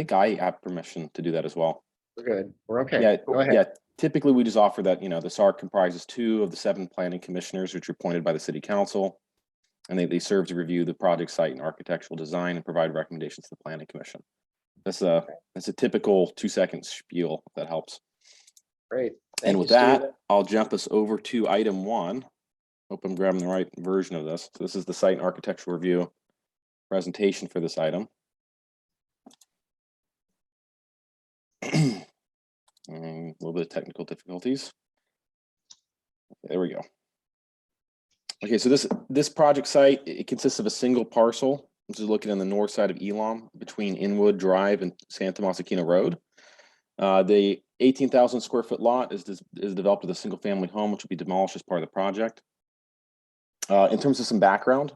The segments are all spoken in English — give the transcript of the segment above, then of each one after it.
think I have permission to do that as well. We're good. We're okay. Yeah, Go ahead. yeah. Typically, we just offer that, the SARC comprises 2 of the 7 planning commissioners, which are appointed by the city council, and they serve to review the project site and architectural design and provide recommendations to the planning commission. That's a typical 2-second spiel, if that helps. Great. And with that, I'll jump us over to item 1. Hope I'm grabbing the right version of this. So this is the site and architectural review presentation for this item. And a little bit of technical difficulties. There we go. Okay, so this project site, it consists of a single parcel, which is located on the north side of Elam between Inwood Drive and Santa Mosaquina Road. The 18,000 square foot lot is developed with a single family home, which will be demolished as part of the project. In terms of some background,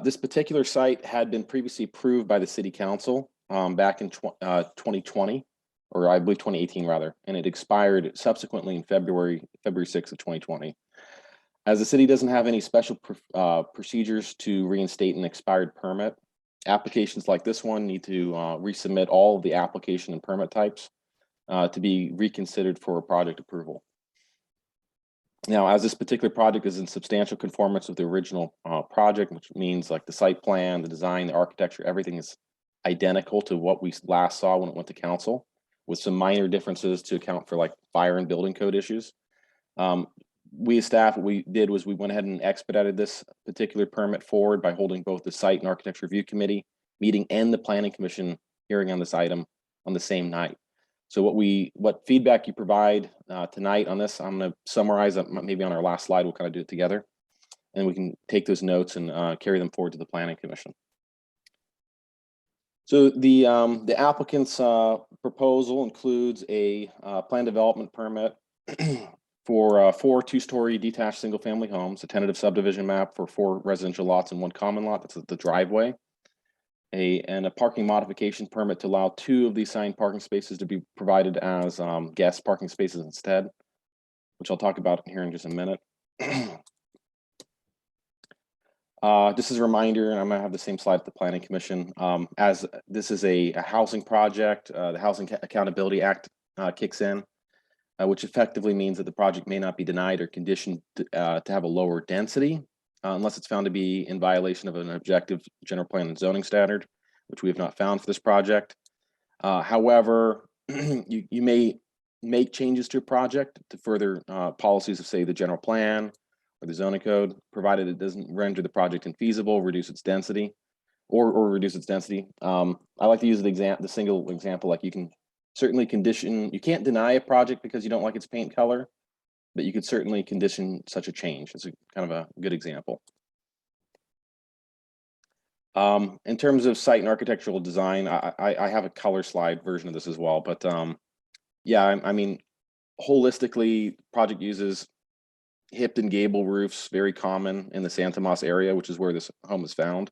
this particular site had been previously approved by the city council back in 2020, or I believe 2018 rather, and it expired subsequently in February 6th of 2020. As the city doesn't have any special procedures to reinstate an expired permit, applications like this one need to resubmit all of the application and permit types to be reconsidered for project approval. Now, as this particular project is in substantial conformance with the original project, which means like the site plan, the design, the architecture, everything is identical to what we last saw when it went to council, with some minor differences to account for like fire and building code issues. We as staff, what we did was we went ahead and expedited this particular permit forward by holding both the site and architecture review committee meeting and the planning commission hearing on this item on the same night. So what feedback you provide tonight on this, I'm going to summarize that maybe on our last slide. We'll kind of do it together, and we can take those notes and carry them forward to the planning commission. So the applicant's proposal includes a plan development permit for 4 2-story detached single-family homes, a tentative subdivision map for 4 residential lots and 1 common lot. That's the driveway. And a parking modification permit to allow 2 of the assigned parking spaces to be provided as guest parking spaces instead, which I'll talk about here in just a minute. Just as a reminder, and I'm going to have the same slide at the Planning Commission, as this is a housing project, the Housing Accountability Act kicks in, which effectively means that the project may not be denied or conditioned to have a lower density unless it's found to be in violation of an objective general plan and zoning standard, which we have not found for this project. However, you may make changes to a project to further policies of, say, the general plan or the zoning code, provided it doesn't render the project infeasible, reduce its density, or reduce its density. I like to use the single example, like you can certainly condition, you can't deny a project because you don't like its paint color, but you could certainly condition such a change. It's kind of a good example. In terms of site and architectural design, I have a color slide version of this as well, but yeah, I mean, holistically, project uses hipped and gable roofs, very common in the Santa Mas area, which is where this home is found.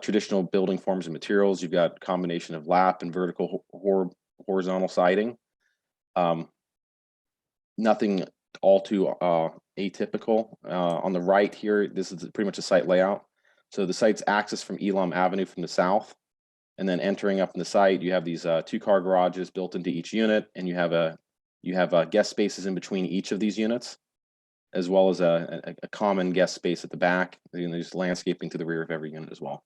Traditional building forms and materials, you've got a combination of lap and vertical horizontal siding. Nothing all too atypical. On the right here, this is pretty much a site layout. So the site's access from Elam Avenue from the south, and then entering up in the site, you have these 2-car garages built into each unit, and you have guest spaces in between each of these units, as well as a common guest space at the back. There's landscaping to the rear of every unit as well.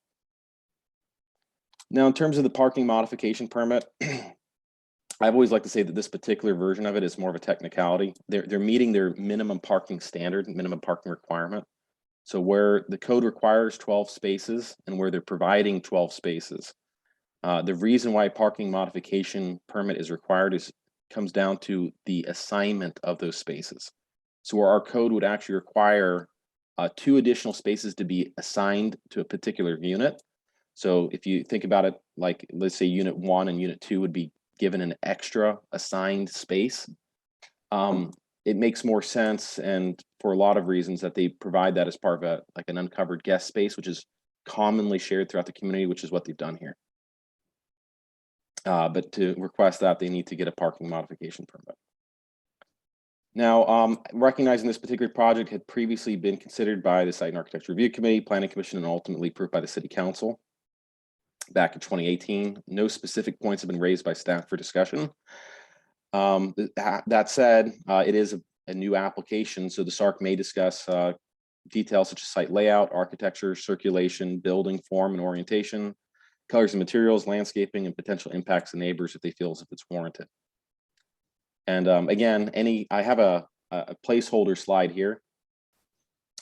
Now, in terms of the parking modification permit, I've always liked to say that this particular version of it is more of a technicality. They're meeting their minimum parking standard, minimum parking requirement. So where the code requires 12 spaces and where they're providing 12 spaces, the reason why parking modification permit is required comes down to the assignment of those spaces. So where our code would actually require 2 additional spaces to be assigned to a particular unit. So if you think about it, like let's say unit 1 and unit 2 would be given an extra assigned space, it makes more sense, and for a lot of reasons, that they provide that as part of an uncovered guest space, which is commonly shared throughout the community, which is what they've done here. But to request that, they need to get a parking modification permit. Now, recognizing this particular project had previously been considered by the Site and Architecture Review Committee, Planning Commission, and ultimately approved by the City Council. back in 2018. No specific points have been raised by staff for discussion. That said, it is a new application, so the SARC may discuss details such as site layout, architecture, circulation, building form and orientation, colors and materials, landscaping, and potential impacts to neighbors if they feel as if it's warranted. And again, I have a placeholder slide here.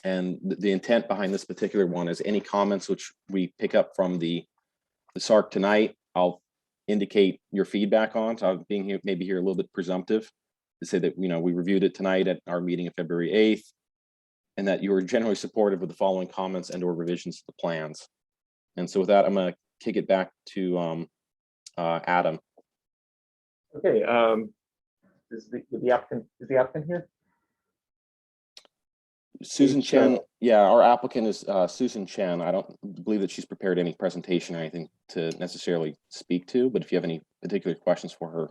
And the intent behind this particular one is any comments which we pick up from the SARC tonight, I'll indicate your feedback on. So I'm being here, maybe here a little bit presumptive to say that, we reviewed it tonight at our meeting of February 8th, and that you were generally supportive of the following comments and or revisions to the plans. And so with that, I'm going to kick it back to Adam. Okay. Is the applicant here? Susan Chen, yeah, our applicant is Susan Chen. I don't believe that she's prepared any presentation or anything to necessarily speak to, but if you have any particular questions for her.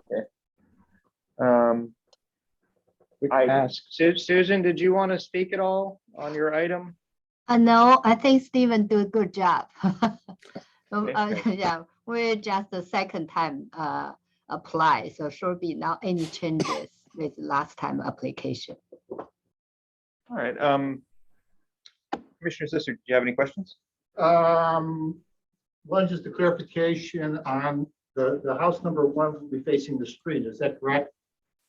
Okay. Susan, did you want to speak at all on your item? No, I think Stephen do a good job. Okay. Yeah, we're just the second time apply, so should be not any changes with last time application. All right. Commissioner Sister, do you have any questions? One, just a clarification on the house number 1 will be facing the street. Is that correct?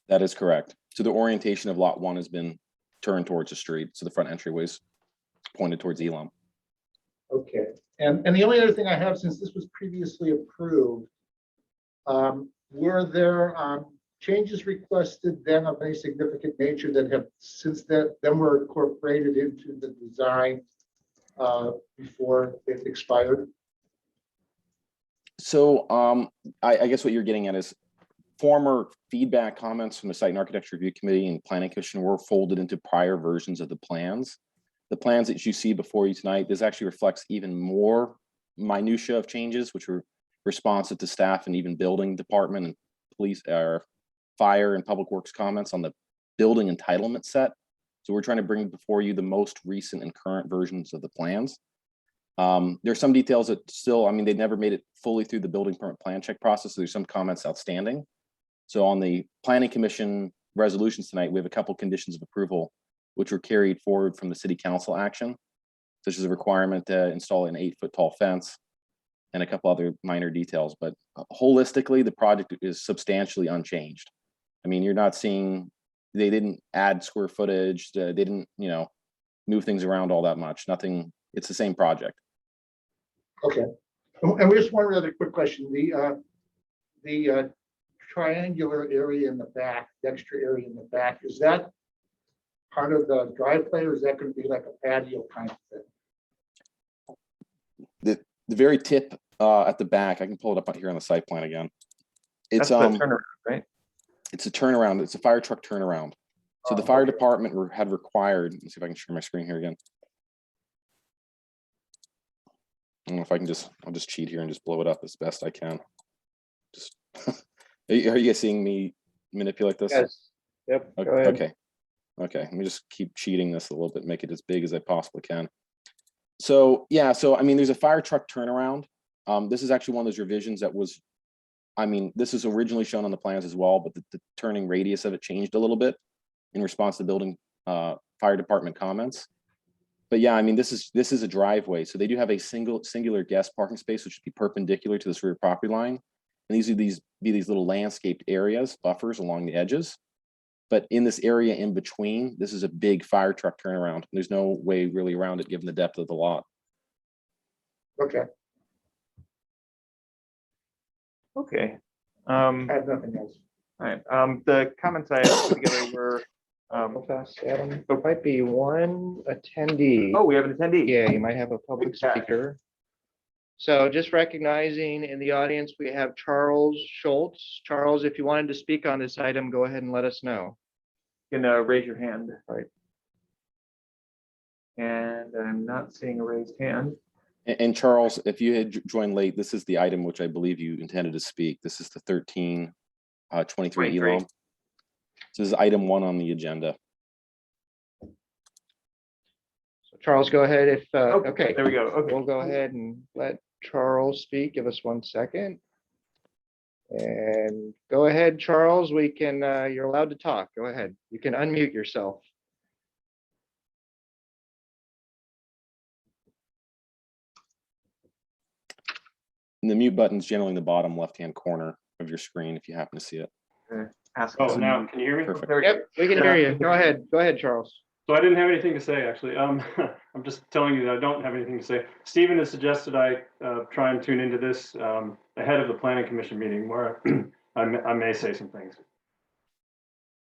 That is correct. So the orientation of lot 1 has been turned towards the street. So the front entryway is pointed towards Elam. Okay. And the only other thing I have, since this was previously approved, were there changes requested then of any significant nature that have since then were incorporated into the design before it expired? So I guess what you're getting at is former feedback comments from the Site and Architecture Review Committee and Planning Commission were folded into prior versions of the plans. The plans that you see before you tonight, this actually reflects even more minutia of changes, which were responsive to staff and even building department and police or fire and public works comments on the building entitlement set. So we're trying to bring before you the most recent and current versions of the plans. There's some details that still, they never made it fully through the building permit plan check process. So there's some comments outstanding. So on the Planning Commission resolutions tonight, we have a couple conditions of approval, which were carried forward from the city council action, such as a requirement to install an 8-foot tall fence and a couple other minor details. But holistically, the project is substantially unchanged. You're not seeing, they didn't add square footage. They didn't, move things around all that much. Nothing, it's the same project. Okay. And just one other quick question. The triangular area in the back, the extra area in the back, is that part of the driveway, or is that going to be like a patio kind of thing? The very tip at the back, I can pull it up here on the site plan again. It's That's the turnaround, right? It's a turnaround. It's a fire truck turnaround. So the fire department had required, let's see if I can share my screen here again. I don't know if I can I'll just cheat here and just blow it up as best I can. Just, are you guys seeing me manipulate this? Yes. Yep. Okay. Go ahead. Okay. Let me just keep cheating this a little bit, make it as big as I possibly can. So yeah, there's a fire truck turnaround. This is actually one of those revisions that was, this is originally shown on the plans as well, but the turning radius of it changed a little bit in response to building fire department comments. But yeah, this is a driveway. So they do have a singular guest parking space, which would be perpendicular to this rear property line. And these little landscaped areas, buffers along the edges. But in this area in between, this is a big fire truck turnaround. There's no way really around it given the depth of the lot. Okay. Okay. I have nothing else. All right. The comments I had put together were Adam. There might be one attendee. Oh, we have an attendee. Yeah, you might have a public speaker. So just recognizing in the audience, we have Charles Schultz. Charles, if you wanted to speak on this item, go ahead and let us know. You can raise your hand. Right. And I'm not seeing a raised hand. And Charles, if you had joined late, this is the item which I believe you intended to speak. This is the 1323 Elam. This is item 1 on the agenda. So Charles, go ahead if, okay. There we go. Okay. We'll go ahead and let Charles speak. Give us 1 second. And go ahead, Charles. We can, you're allowed to talk. Go ahead. You can unmute yourself. And the mute button's generally in the bottom left-hand corner of your screen if you happen to see it. Oh, now can you hear me? Perfect. There we go. Yep, we can hear you. Go ahead. Go ahead, Charles. So I didn't have anything to say, actually. I'm just telling you that I don't have anything to say. Stephen has suggested I try and tune into this ahead of the planning commission meeting where I may say some things.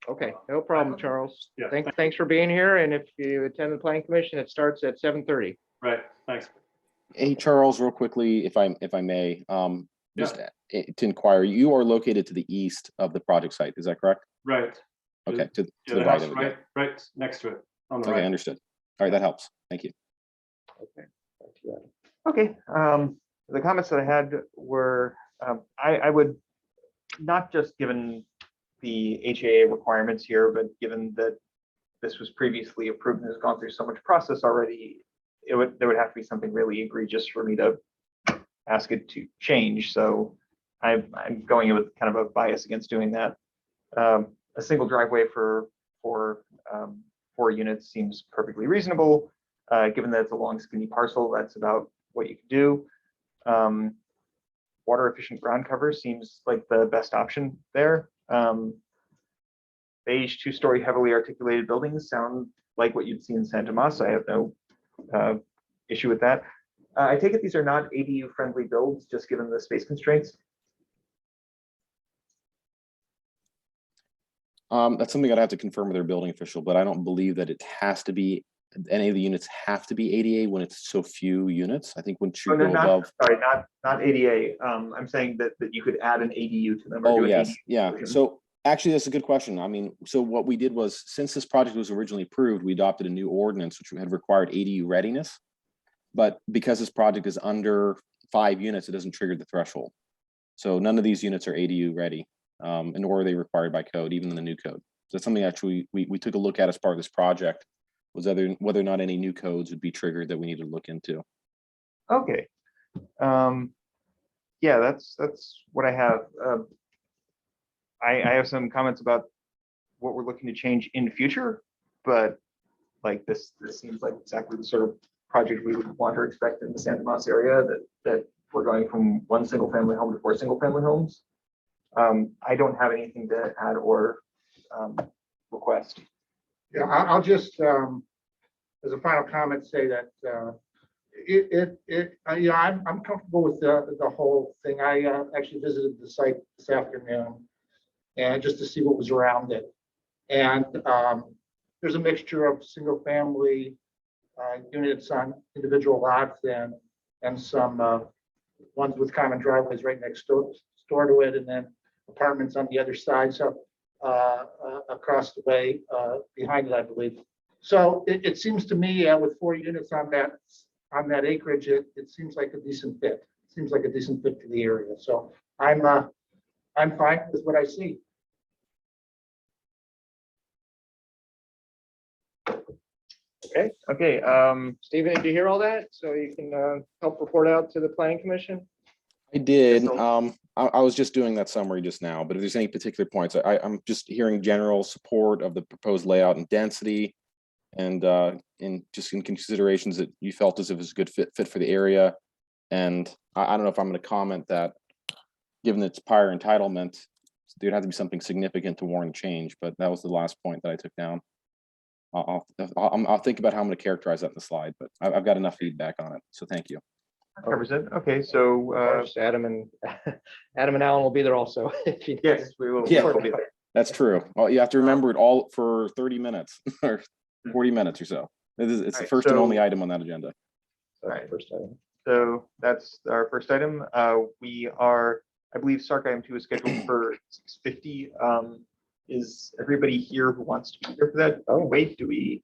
Okay, no problem, Charles. Yeah. Thanks for being here. And if you attend the planning commission, it starts at 7:30. Right, thanks. Hey, Charles, real quickly, if I may, just to inquire, you are located to the east of the project site, is that correct? Right. Okay, to Yeah, the the right house of it. Yeah. right next to it on the Okay, right. understood. All right, that helps. Thank you. Okay, the comments that I had were, I would, not just given the HAA requirements here, but given that this was previously approved and has gone through so much process already, there would have to be something really egregious for me to ask it to change. So I'm going in with kind of a bias against doing that. A single driveway for 4 units seems perfectly reasonable. Given that it's a long skinny parcel, that's about what you can do. Water efficient ground cover seems like the best option there. Beige 2-story heavily articulated buildings sound like what you'd see in Santa Masa. I have no issue with that. I take it these are not ADU friendly builds, just given the space constraints. That's something I'd have to confirm with their building official, but I don't believe that it has to be, any of the units have to be ADA when it's so few units. I think once you Oh, no, go not, above. sorry, not ADA. I'm saying that you could add an ADU to them. Or Oh, do an yes, ADU yeah. version. So actually, that's a good question. I mean, so what we did was, since this project was originally approved, we adopted a new ordinance, which had required ADU readiness. But because this project is under 5 units, it doesn't trigger the threshold. So none of these units are ADU ready, and nor are they required by code, even in the new code. So that's something actually we took a look at as part of this project, was whether or not any new codes would be triggered that we needed to look into. Okay. Yeah, that's what I have. I have some comments about what we're looking to change in the future, but like this seems like exactly the sort of project we would want or expect in the Santa Masa area, that we're going from 1 single family home to 4 single family homes. I don't have anything to add or request. Yeah, I'll just, as a final comment, say that I'm comfortable with the whole thing. I actually visited the site this afternoon, and just to see what was around it. And there's a mixture of single family units on individual lots and some ones with common driveways right next door to it, and then apartments on the other side. So across the way behind it, I believe. So it seems to me with 4 units on that acreage, it seems like a decent fit. It seems like a decent fit for the area. So I'm fine with what I see. Okay. Stephen, did you hear all that? So you can help report out to the planning commission? I did. So- I was just doing that summary just now, but if there's any particular points, I'm just hearing general support of the proposed layout and density, and in considerations that you felt as if it's a good fit for the area. And I don't know if I'm going to comment that, given its prior entitlement, there'd have to be something significant to warrant change. But that was the last point that I took down. I'll think about how I'm going to characterize that in the slide, but I've got enough feedback on it. So thank you. Covers it. Okay, so Adam and Alan will be there also. Yes, we will. Yeah. We'll be there. That's true. Well, you have to remember it all for 30 minutes or 40 minutes or so. It's the Alright, first and so- only item on that agenda. All right, first item. So that's our first item. We are, I believe, SARC item 2 is scheduled for 6:50. Is everybody here who wants to be here for that? Oh, wait, do we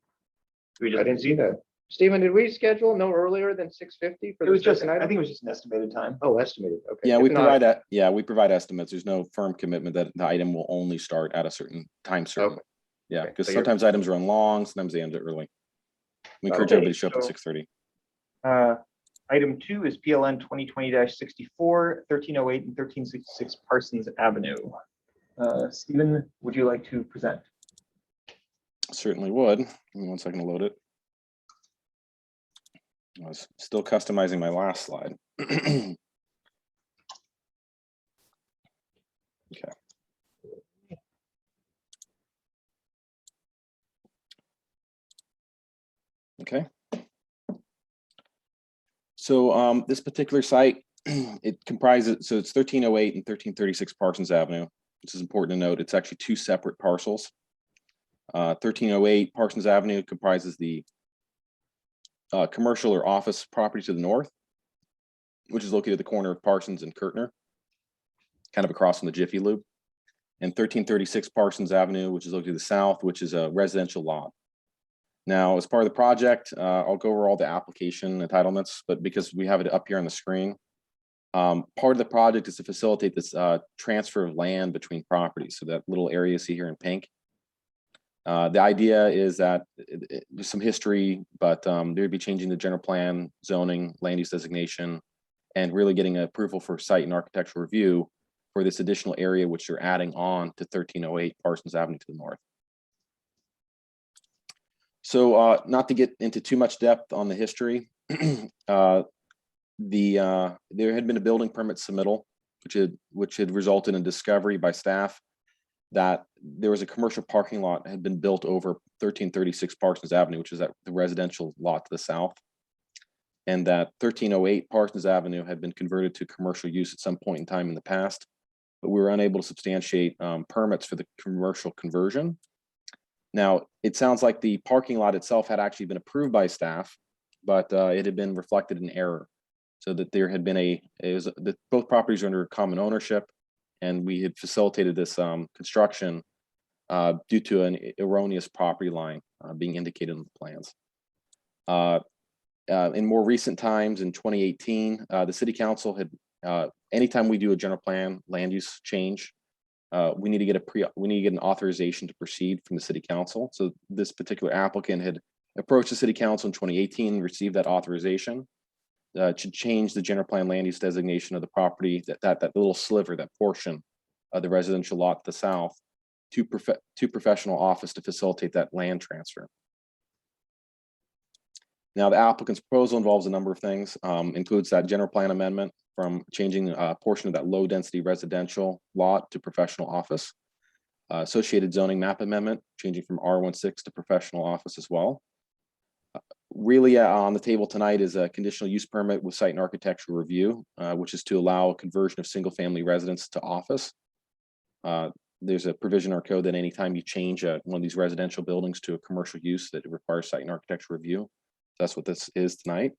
just? I didn't see that. Stephen, did we schedule no earlier than 6:50 for It the was just, second I item? think it was just an estimated time. Oh, estimated, okay. Yeah, If we not- provide that. Yeah, we provide estimates. There's no firm commitment that the item will only start at a certain time certain. Okay. Yeah, Okay, because so you're- sometimes items run long, sometimes they end early. We encourage Okay, everybody to show up at so- 6:30. Item 2 is PLN 2020-64, 1308 and 1366 Parsons Avenue. Stephen, would you like to present? Certainly would. Give me 1 second to load it. I was still customizing my last slide. Okay. Okay. So this particular site, it comprises, so it's 1308 and 1336 Parsons Avenue, which is important to note. It's actually 2 separate parcels. 1308 Parsons Avenue comprises the commercial or office property to the north, which is located at the corner of Parsons and Kirtner, kind of across from the Jiffy Loop. And 1336 Parsons Avenue, which is located to the south, which is a residential lot. Now, as part of the project, I'll go over all the application entitlements, but because we have it up here on the screen, part of the project is to facilitate this transfer of land between properties. So that little area you see here in pink. The idea is that there's some history, but they'd be changing the general plan, zoning, land use designation, and really getting approval for site and architectural review for this additional area, which you're adding on to 1308 Parsons Avenue to the north. So not to get into too much depth on the history, there had been a building permit submittal, which had resulted in discovery by staff that there was a commercial parking lot that had been built over 1336 Parsons Avenue, which is at the residential lot to the south. And that 1308 Parsons Avenue had been converted to commercial use at some point in time in the past, but we were unable to substantiate permits for the commercial conversion. Now, it sounds like the parking lot itself had actually been approved by staff, but it had been reflected in error. So that there had been both properties are under common ownership, and we had facilitated this construction due to an erroneous property line being indicated in the plans. In more recent times, in 2018, the city council had, anytime we do a general plan land use change, we need to get an authorization to proceed from the city council. So this particular applicant had approached the city council in 2018, received that authorization to change the general plan land use designation of the property, that little sliver, that portion of the residential lot to the south, to professional office to facilitate that land transfer. Now, the applicant's proposal involves a number of things, includes that general plan amendment from changing a portion of that low density residential lot to professional office, associated zoning map amendment, changing from R16 to professional office as well. Really on the table tonight is a conditional use permit with site and architectural review, which is to allow a conversion of single family residence to office. There's a provision in our code that anytime you change one of these residential buildings to a commercial use, that it requires site and architectural review. That's what this is tonight.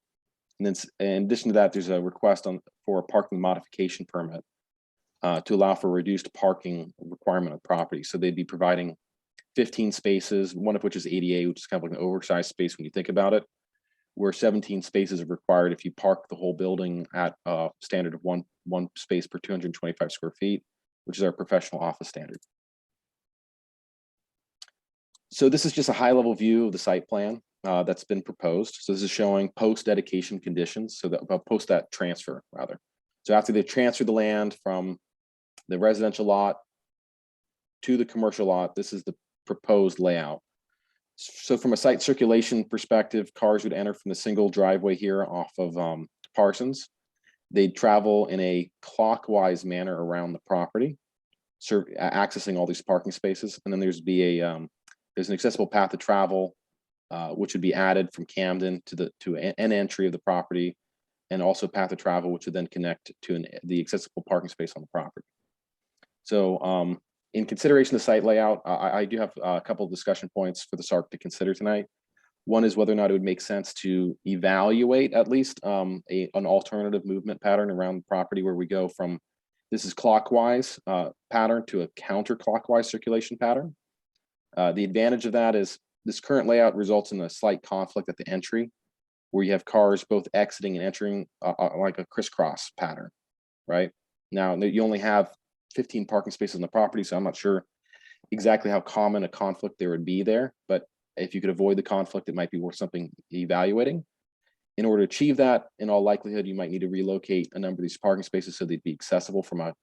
And then in addition to that, there's a request for a parking modification permit to allow for reduced parking requirement of property. So they'd be providing 15 spaces, one of which is ADA, which is kind of like an oversized space when you think about it, where 17 spaces are required if you park the whole building at a standard of one space per 225 square feet, which is our professional office standard. So this is just a high level view of the site plan that's been proposed. So this is showing post dedication conditions, so that post that transfer rather. So after they transfer the land from the residential lot to the commercial lot, this is the proposed layout. So from a site circulation perspective, cars would enter from the single driveway here off of Parsons. They'd travel in a clockwise manner around the property, accessing all these parking spaces. And then there's an accessible path of travel, which would be added from Camden to an entry of the property, and also path of travel, which would then connect to the accessible parking space on the property. So in consideration of the site layout, I do have a couple of discussion points for the SARC to consider tonight. One is whether or not it would make sense to evaluate at least an alternative movement pattern around the property, where we go from this is clockwise pattern to a counterclockwise circulation pattern. The advantage of that is this current layout results in a slight conflict at the entry, where you have cars both exiting and entering like a crisscross pattern, right? Now, you only have 15 parking spaces on the property, so I'm not sure exactly how common a conflict there would be there, but If you could avoid the conflict, it might be worth something evaluating. In order to achieve that, in all likelihood, you might need to relocate a number of these parking spaces so they'd be accessible from a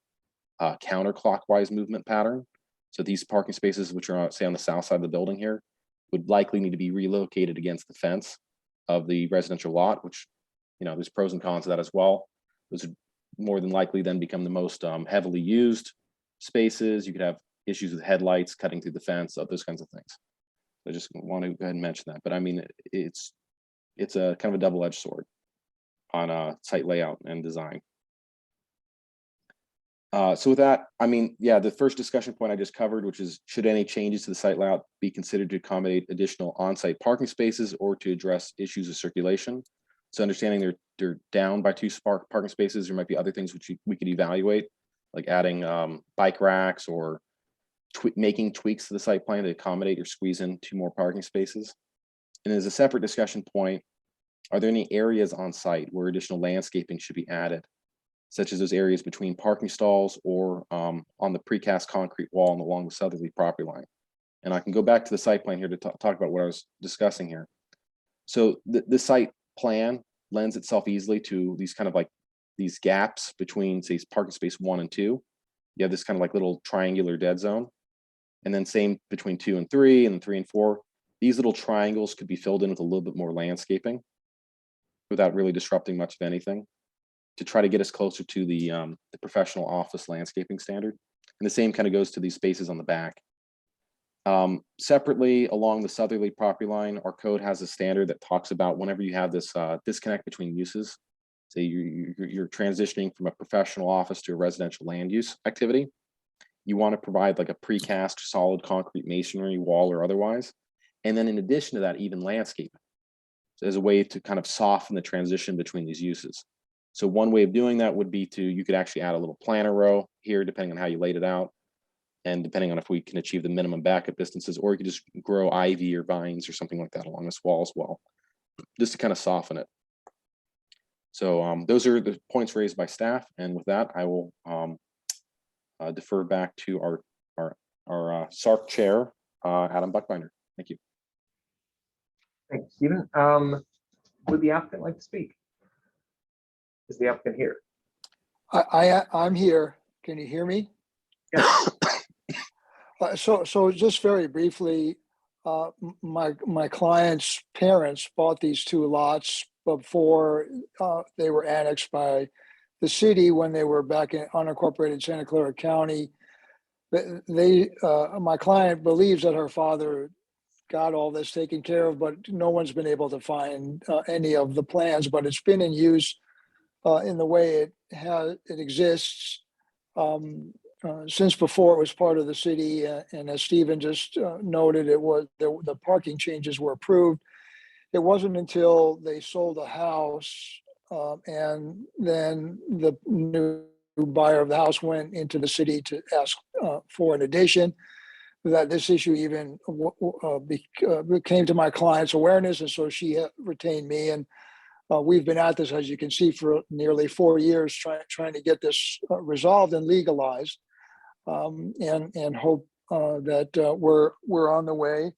counterclockwise movement pattern. So these parking spaces, which are, say, on the south side of the building here, would likely need to be relocated against the fence of the residential lot, which, you know, there's pros and cons to that as well. Those would more than likely then become the most heavily used spaces. You could have issues with headlights cutting through the fence, those kinds of things. I just want to go ahead and mention that. But I mean, it's a kind of a double-edged sword on site layout and design. So with that, I mean, yeah, the first discussion point I just covered, which is, should any changes to the site layout be considered to accommodate additional on-site parking spaces or to address issues of circulation? So understanding they're down by 2 parking spaces, there might be other things which we could evaluate, like adding bike racks or making tweaks to the site plan to accommodate or squeeze in 2 more parking spaces. And as a separate discussion point, are there any areas on site where additional landscaping should be added, such as those areas between parking stalls or on the precast concrete wall and along the southerly property line? And I can go back to the site plan here to talk about what I was discussing here. So the site plan lends itself easily to these kind of like these gaps between, say, parking space 1 and 2. You have this kind of like little triangular dead zone. And then same between 2 and 3 and 3 and 4. These little triangles could be filled in with a little bit more landscaping without really disrupting much of anything, to try to get us closer to the professional office landscaping standard. And the same kind of goes to these spaces on the back. Separately, along the southerly property line, our code has a standard that talks about whenever you have this disconnect between uses, say you're transitioning from a professional office to a residential land use activity, you want to provide like a precast solid concrete masonry wall or otherwise. And then in addition to that, even landscaping, so as a way to kind of soften the transition between these uses. So one way of doing that would be you could actually add a little planter row here, depending on how you laid it out, and depending on if we can achieve the minimum backup distances, or you could just grow ivy or vines or something like that along this wall as well, just to kind of soften it. So those are the points raised by staff. And with that, I will defer back to our SARC chair, Adam Buckbinder. Thank you. Thanks, Stephen. Would the applicant like to speak? Is the applicant here? I'm here. Can you hear me? Yes. So just very briefly, my client's parents bought these 2 lots before they were annexed by the city when they were back in unincorporated Santa Clara County. My client believes that her father got all this taken care of, but no one's been able to find any of the plans, but it's been in use in the way it exists since before it was part of the city. And as Stephen just noted, the parking changes were approved. It wasn't until they sold the house and then the new buyer of the house went into the city to ask for an addition that this issue even came to my client's awareness. And so she retained me, and we've been at this, as you can see, for nearly 4 years, trying to get this resolved and legalized, and hope that we're on the way.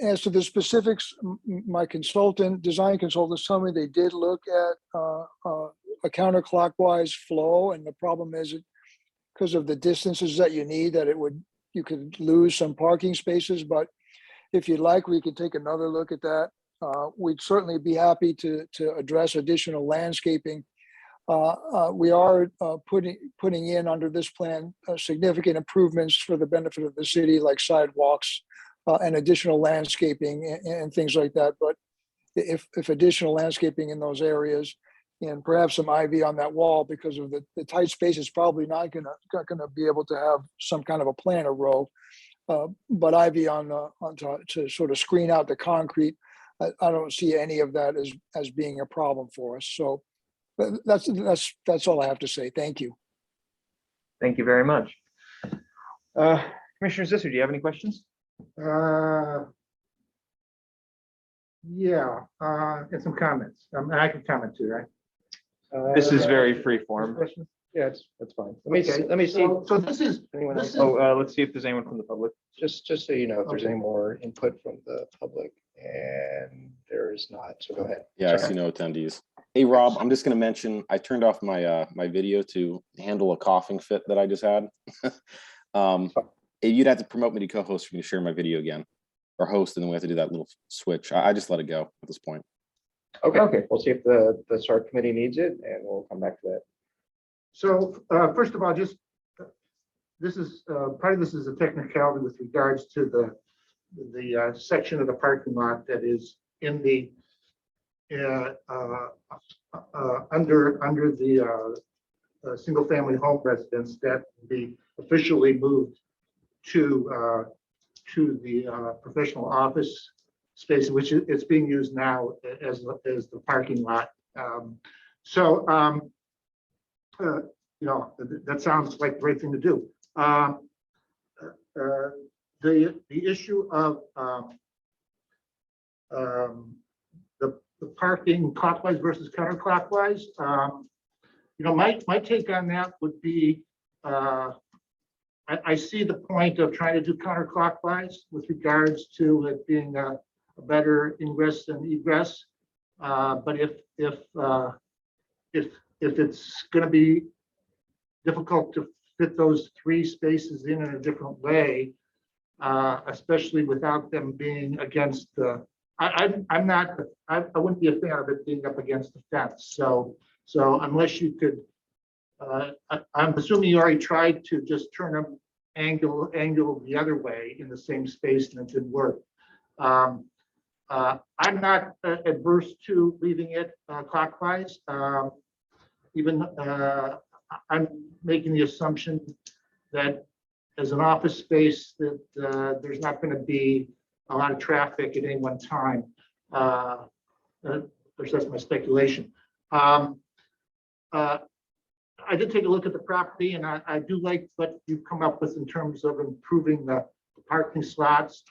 As to the specifics, my design consultants tell me they did look at a counterclockwise flow, and the problem is because of the distances that you need, that you could lose some parking spaces. But if you'd like, we could take another look at that. We'd certainly be happy to address additional landscaping. We are putting in under this plan significant improvements for the benefit of the city, like sidewalks and additional landscaping and things like that. But if additional landscaping in those areas and perhaps some ivy on that wall, because of the tight space, is probably not gonna be able to have some kind of a planter row, but ivy on to sort of screen out the concrete. I don't see any of that as being a problem for us. So that's all I have to say. Thank you. Thank you very much. Commissioner Zisser, do you have any questions? Yeah, and some comments. I can comment too, right? This is very free form. Yeah, that's fine. Let me see. So this is, Anyone this else? is, Let's see if there's anyone from the public. Just so you know, if there's Okay. any more input from the public, and there is not, so go ahead. Yeah, I Sorry. see no attendees. Hey, Rob, I'm just gonna mention, I turned off my my video to handle a coughing fit that I just had. You'd have to promote me to co-host for me to share my video again, or host, and then we have to do that little switch. I just let it go at this point. Okay, we'll see if the SARC committee needs it, and we'll come back to that. so, first of all, just, this is, part of this is a technicality with regards to the section of the parking lot that is in the, under the single-family home residence that will be officially moved to the professional office space, which it's being used now as the parking lot. You know, that sounds like the right thing to do. The issue of the parking clockwise versus counterclockwise, you know, my take on that would be, I see the point of trying to do counterclockwise with regards to it being a better ingress and egress. But if it's going to be difficult to fit those three spaces in a different way, especially without them being against the, I wouldn't be a fan of it being up against the fence. So unless you could, I'm assuming you already tried to just turn them angle the other way in the same space and it didn't work. I'm not adverse to leaving it clockwise. Even I'm making the assumption that as an office space that there's not going to be a lot of traffic at any one time. That's my speculation. I did take a look at the property, and I do like what you've come up with in terms of improving the parking slots.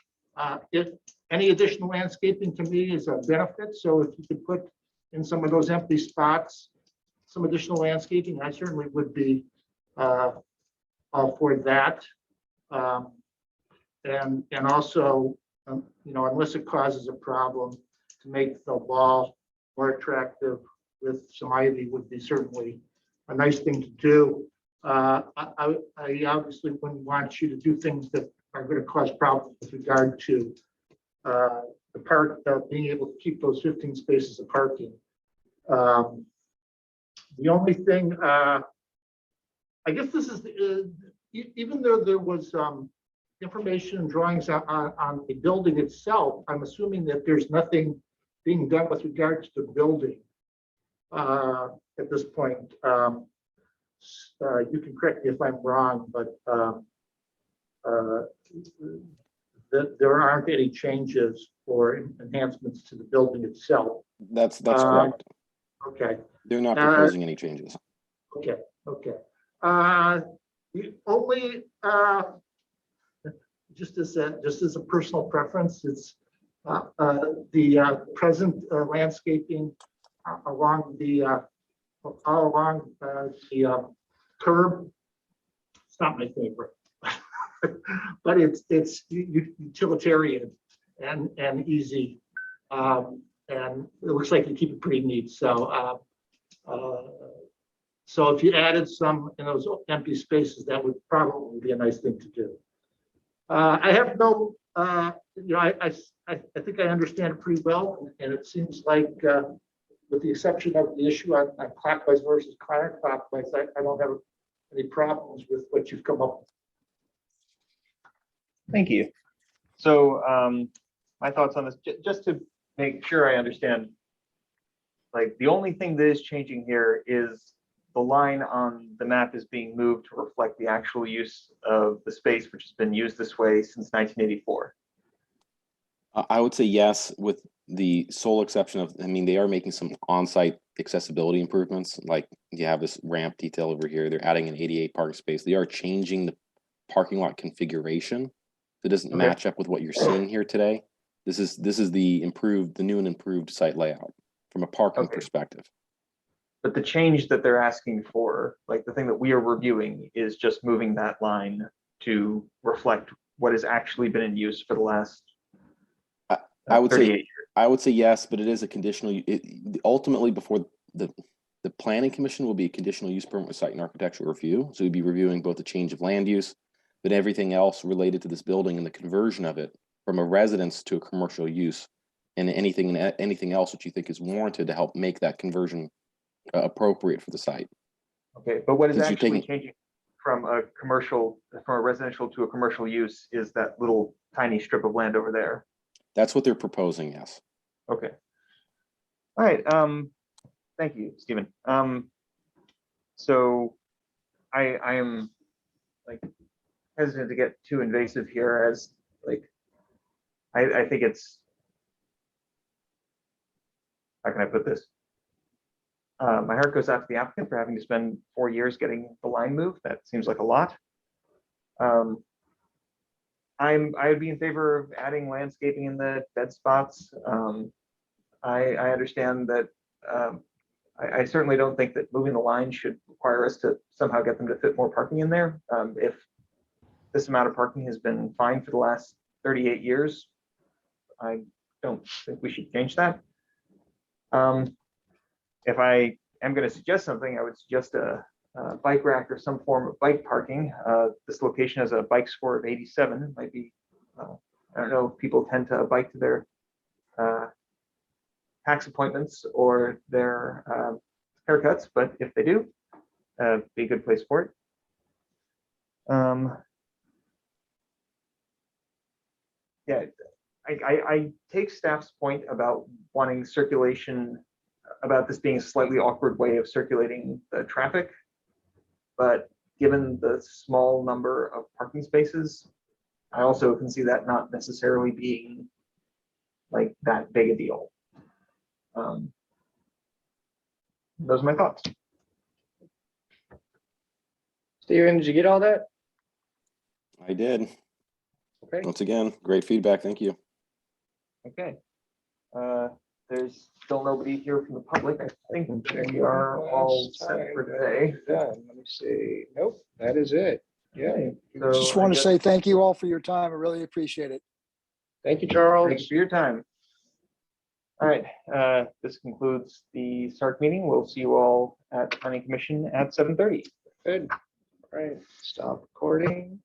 If any additional landscaping to me is a benefit, so if you could put in some of those empty spots some additional landscaping, I certainly would be all for that. And also, you know, unless it causes a problem, to make the wall more attractive with some ivy would be certainly a nice thing to do. I obviously wouldn't want you to do things that are going to cause problems with regard to the park, being able to keep those 15 spaces of parking. The only thing, I guess this is, even though there was information and drawings on the building itself, I'm assuming that there's nothing being done with regard to the building at this point. You can correct me if I'm wrong, but there aren't any changes or enhancements to the building itself. That's correct. Okay. They're not proposing any changes. Okay. The only just as a personal preference, it's the present landscaping along the curb. It's not my favorite, but it's utilitarian and easy, and it looks like you keep it pretty neat. So so if you added some in those empty spaces, that would probably be a nice thing to do. I have no, you know, I think I understand it pretty well, and it seems like, with the exception of the issue on clockwise versus counterclockwise, I don't have any problems with what you've come up with. Thank you. So my thoughts on this, just to make sure I understand, like the only thing that is changing here is the line on the map is being moved to reflect the actual use of the space, which has been used this way since 1984. I would say yes, with the sole exception of, I mean, they are making some on-site accessibility improvements. Like you have this ramp detail over here. They're adding an 88 parking space. They are changing the parking lot configuration. That doesn't match up with what you're seeing here today. This is the new and improved site layout from a parking perspective. But the change that they're asking for, like the thing that we are reviewing, is just moving that line to reflect what has actually been in use for the last I would 38 say years. I would say yes, but it is a conditional. Ultimately, before the planning commission will be a conditional use permit with site and architectural review. So we'd be reviewing both the change of land use, but everything else related to this building and the conversion of it from a residence to a commercial use, and anything else which you think is warranted to help make that conversion appropriate for the site. Okay, but what is 'Cause you're actually taking- changing from a residential to a commercial use is that little tiny strip of land over there. That's what they're proposing. Yes. Okay. All right. Thank you, Stephen. So I am like hesitant to get too invasive here, as like I think it's, how can I put this? My heart goes out to the applicant for having to spend 4 years getting the line moved. That seems like a lot. I'd be in favor of adding landscaping in the dead spots. I understand that. I certainly don't think that moving the line should require us to somehow get them to fit more parking in there. If this amount of parking has been fine for the last 38 years, I don't think we should change that. If I am going to suggest something, I would suggest a bike rack or some form of bike parking. This location has a bike score of 87. It might be, I don't know if people tend to bike to their tax appointments or their haircuts, but if they do, be a good place for it. Yeah, I take staff's point about wanting circulation, about this being a slightly awkward way of circulating the traffic. But given the small number of parking spaces, I also can see that not necessarily being like that big a deal. Those are my thoughts. Steven, did you get all that? I did. Okay. Once again, great feedback. Thank you. Okay. There's still nobody here from the public. I think we are all set for today. Done. Let me see. Nope, that is it. Yeah. So Just I want to guess- say thank you all for your time. I really appreciate it. Thank you, Charles. Thanks for your time. All right, this concludes the SARC meeting. We'll see you all at Planning Commission at 7:30. Good. All right, stop recording.